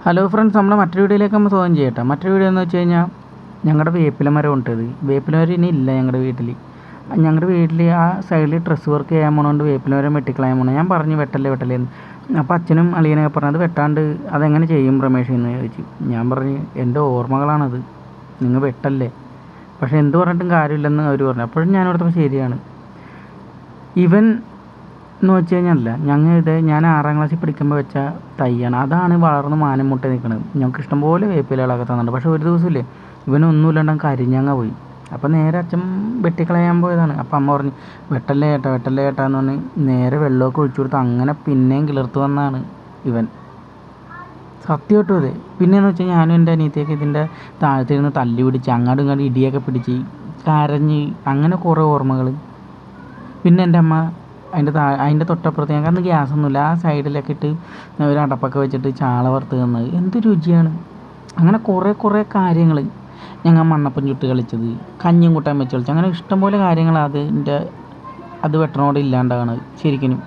Hello friends, നമ്മുടെ മറ്റൊരു വീഡിയോയിലേക്ക് നമ്മൾ സ്വാഗതം ചെയ്യട്ടെ. മറ്റൊരു വീഡിയോ എന്ന് വെച്ച് കഴിഞ്ഞാൽ ഞങ്ങളുടെ വേപ്പില മരം ഉണ്ടത്. വേപ്പില മരം ഇനി ഇല്ല ഞങ്ങളുടെ വീട്ടിൽ. ഞങ്ങളുടെ വീട്ടിൽ ആ സൈഡിൽ ഡ്രസ്സ് വർക്ക് ചെയ്യാൻ പോണോണ്ട് വേപ്പില മരം വെട്ടിക്കളയാൻ പോകണം. ഞാൻ പറഞ്ഞു വെട്ടല്ലേ എന്ന്. അപ്പോൾ അച്ഛനും അളിയനൊക്കെ പറഞ്ഞു അത് വെട്ടാണ്ട് അതെങ്ങനെ ചെയ്യും രമേഷ് എന്ന് ചോദിച്ചു. ഞാൻ പറഞ്ഞു എൻ്റെ ഓർമ്മകളാണത്, നിങ്ങൾ വെട്ടല്ലേ. പക്ഷേ എന്ത് പറഞ്ഞിട്ടും കാര്യമില്ലെന്ന് അവർ പറഞ്ഞു. അപ്പോഴും ഞാൻ ഓർത്തപ്പോൾ ശരിയാണ്. ഇവൻ എന്ന് വെച്ച് കഴിഞ്ഞാൽ ഞാൻ 6ാം ക്ലാസ്സിൽ പഠിക്കുമ്പോൾ വെച്ച തൈയാണ്. അതാണ് വളർന്ന് മാനം മുട്ട നിൽക്കുന്നത്. ഞങ്ങൾക്ക് ഇഷ്ടംപോലെ വേപ്പിലകളൊക്കെ തന്നിട്ടുണ്ട്. പക്ഷേ ഒരു ദിവസമില്ലേ ഇവനൊന്നുമില്ലാണ്ട് കരിഞ്ഞങ്ങ പോയി. അപ്പോൾ നേരെ അച്ഛൻ വെട്ടിക്കളയാൻ പോയതാണ്. അപ്പോൾ അമ്മ പറഞ്ഞു വെട്ടല്ലേ ഏട്ടാ എന്ന് പറഞ്ഞ് നേരെ വെള്ളമൊക്കെ ഒഴിച്ചു കൊടുത്ത് അങ്ങനെ പിന്നെയും കിളിർത്ത് വന്നാണ് ഇവൻ. സത്യമായിട്ടും അതെ. പിന്നെയെന്ന് വെച്ചാൽ ഞാനും എൻ്റെ അനിയത്തിയൊക്കെ ഇതിൻ്റെ താഴത്തിരുന്ന് തല്ലി പിടിച്ച് അങ്ങോട്ടും ഇങ്ങോട്ടും ഇടിയൊക്കെ പിടിച്ച് കരഞ്ഞ് അങ്ങനെ കുറേ ഓർമ്മകൾ. പിന്നെ എൻ്റെ അമ്മ അതിൻ്റെ തൊട്ടപ്പുറത്ത് ഞങ്ങൾക്ക് അന്ന് ഗ്യാസൊന്നുമില്ല, ആ സൈഡിലൊക്കെ ഇട്ട് ഒരു അടപ്പൊക്കെ വെച്ചിട്ട് ചാള വറുത്ത് തന്നത് എന്ത് രുചിയാണ്. അങ്ങനെ കുറേ കാര്യങ്ങൾ. ഞങ്ങൾ മണ്ണപ്പം ചുട്ട് കളിച്ചത്, കഞ്ഞിയും കൂട്ടാൻ വെച്ച് കളിച്ചത്, അങ്ങനെ ഇഷ്ടംപോലെ കാര്യങ്ങൾ അത് വെട്ടണോടെ ഇല്ലാണ്ടാണ് ശരിക്കും.